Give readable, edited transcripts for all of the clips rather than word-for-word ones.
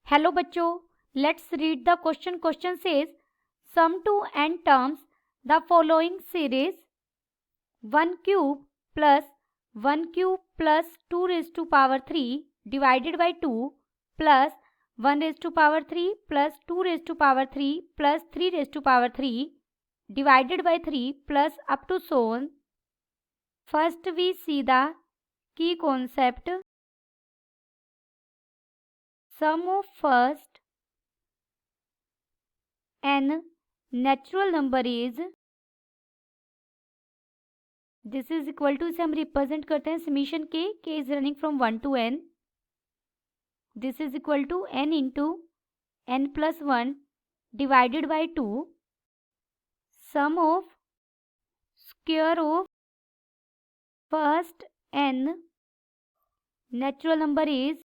Hello बच्चों, let's read the question. Question says sum to n terms the following series 1 cube plus 1 cube plus 2 raise to power 3 divided by 2 plus 1 raise to power 3 plus 2 raise to power 3 plus 3 raise to power 3 divided by 3 plus up to so on. First we see the key concept. Sum of first n natural number is, this is equal to, इसे हम represent करते हैं summation के is running from 1 to n. This is equal to n into n plus 1 divided by 2. Sum of square of first n natural number is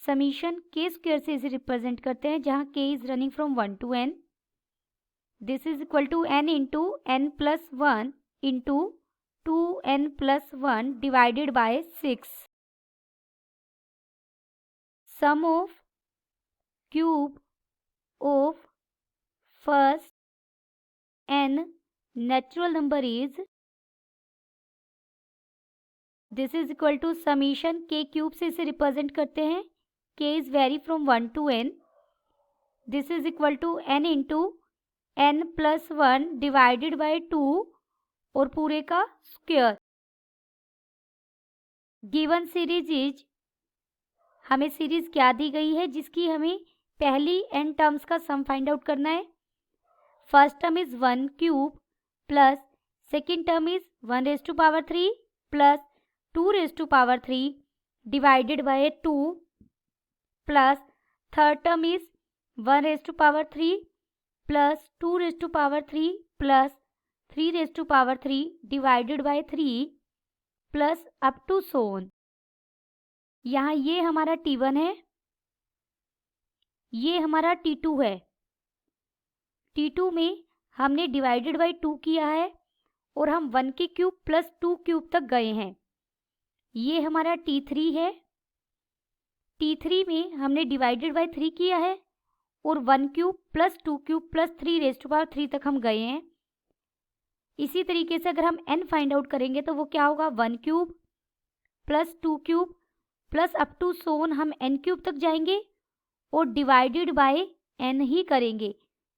summation के square से इसे represent करते हैं जहां k is running from 1 to n. This is equal to n into n plus 1 into 2n plus 1 divided by 6. Sum of cube of first n natural number is, this is equal to summation k cube से इसे represent करते हैं. k is vary from 1 to n. This is equal to n into n plus 1 divided by 2 और पूरे का square. Given series is, हमें series क्या दी गई है जिसकी हमें पहली n टर्म्स का सम फाइंड आउट करना है. First term is 1 cube plus second term is 1 raise to power 3 plus 2 raise to power 3 divided by 2 plus third term is 1 raise to power 3 plus 2 raise to power 3 plus 3 raise to power 3 divided by 3 plus up to so on. यहाँ ये हमारा T1 है, ये हमारा T2 है. T2 में हमने divided by 2 किया है और हम 1 के क्यूब प्लस 2 क्यूब तक गए हैं. ये हमारा T3 है. T3 में हमने डिवाइडेड बाई 3 किया है और 1 cube plus 2 cube plus 3 raise to power 3 तक हम गए हैं. इसी तरीके से अगर हम n फाइंड आउट करेंगे तो वो क्या होगा, 1 cube plus 2 cube plus up to so on हम n क्यूब तक जाएंगे और डिवाइडेड बाय n ही करेंगे.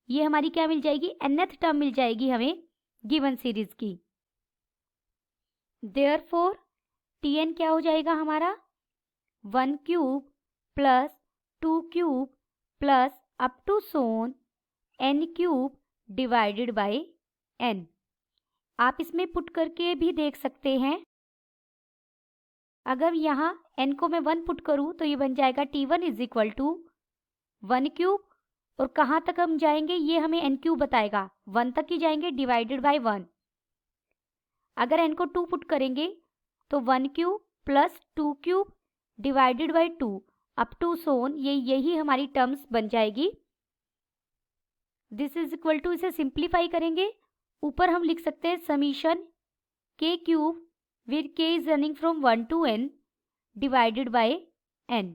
ये हमारी क्या मिल जाएगी, nth टर्म मिल जाएगी हमें गिवन सीरीज की. देयरफॉर Tn क्या हो जाएगा हमारा, 1 cube plus 2 cube plus up to so on n cube divided by n. आप इसमें पुट करके भी देख सकते हैं. अगर यहाँ n को मैं 1 पुट करूँ तो ये बन जाएगा T1 is equal to 1 cube और कहाँ तक हम जाएंगे ये हमें n क्यूब बताएगा, 1 तक ही जाएंगे डिवाइडेड बाय 1. अगर n को 2 पुट करेंगे तो 1 cube plus 2 cube divided by 2 up to so on, ये यही हमारी टर्म्स बन जाएगी. दिस इज इक्वल टू, इसे सिंप्लीफाई करेंगे ऊपर हम लिख सकते हैं summation k cube with k is running from 1 to n divided by n.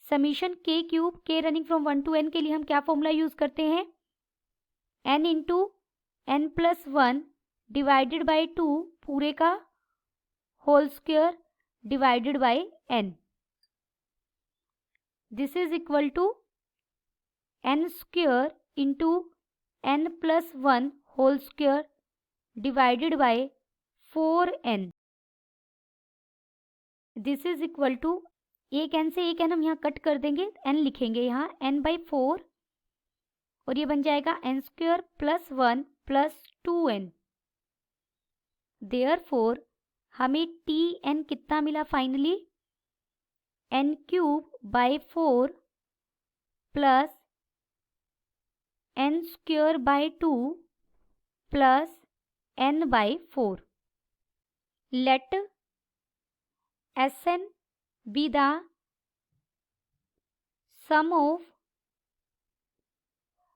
Summation k cube k running from 1 to n के लिए हम क्या फॉर्मूला यूज करते हैं, n into n plus 1 divided by 2 पूरे का whole square divided by n. This is equal to n square into n plus 1 whole square divided by 4n. This is equal to, एक n से एक n हम यहाँ cut कर देंगे, n लिखेंगे यहाँ n बाई 4 और ये बन जाएगा n square plus 1 plus 2n. Therefore हमें Tn कितना मिला finally, n cube by 4 plus n square by 2 plus n by 4. Let Sn be the sum of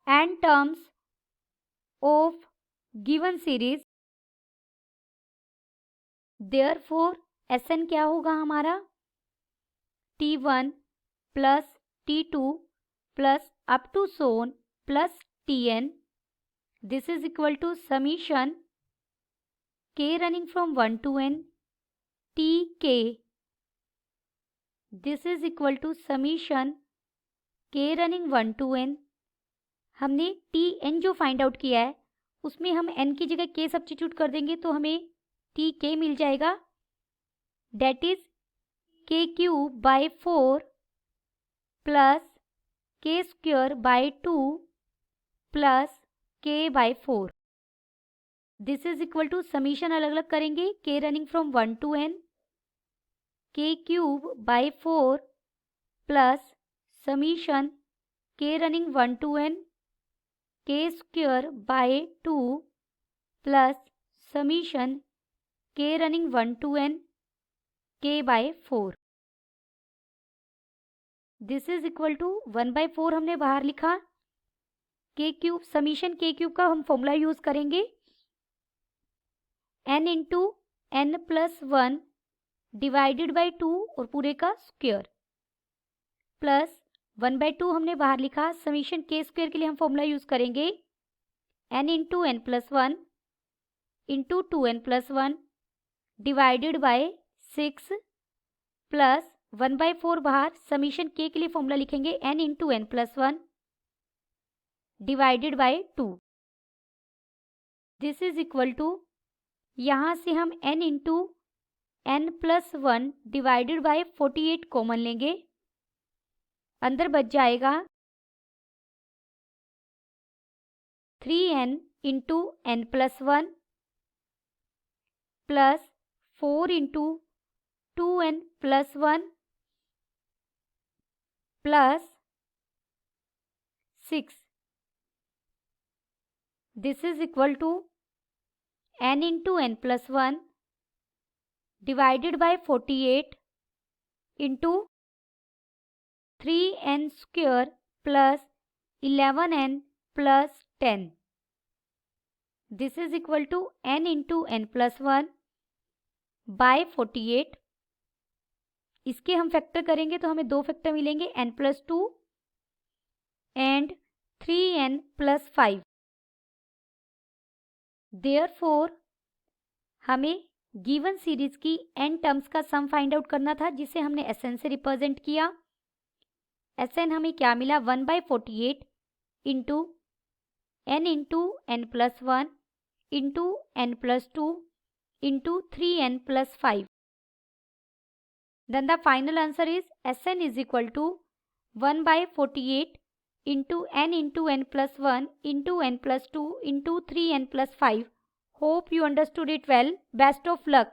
n terms of given series. Therefore Sn क्या होगा हमारा, T1 plus T2 plus up to so on plus Tn. This is equal to summation k running from 1 to n Tk. This is equal to summation k running 1 to n. हमने Tn जो find out किया है उसमें हम n की जगह k substitute कर देंगे तो हमें Tk मिल जाएगा. That is k cube by 4 plus k square by 2 plus k by 4. This is equal to summation अलग अलग करेंगे. k running from 1 to n k cube by 4 plus summation k running 1 to n k square by 2 plus summation k running 1 to n k by 4. This is equal to 1/4 हमने बाहर लिखा. k cube summation k cube का हम formula use करेंगे n into n plus 1 divided by 2 और पूरे का square plus 1/2 हमने बाहर लिखा. समीशन k स्क्वायर के लिए हम फॉर्मूला यूज करेंगे n into n plus 1 into 2n plus 1 divided by 6 plus 1/4 बाहर. समीशन k के लिए फॉर्मूला लिखेंगे n into n plus 1 divided by 2. This is equal to यहाँ से हम n into n plus 1 divided by 48 common लेंगे. अंदर बच जाएगा 3n into n plus 1 plus 4 into 2n plus 1 plus 6. This is equal to n into n plus 1 divided by 48 into 3n square plus 11n plus 10. This is equal to n into n plus 1 by 48. इसके हम factor करेंगे तो हमें दो factor मिलेंगे n plus 2 and 3n plus 5. Therefore हमें given series की n terms का सम फाइंड आउट करना था जिसे हमने Sn से रिप्रेजेंट किया. Sn हमें क्या मिला 1/48 into n into n plus 1 into n plus 2 into 3n plus 5. Then the final answer is Sn is equal to 1/48 into n plus 1 into n plus 2 into 3n plus 5. Hope you understood it well. Best of luck.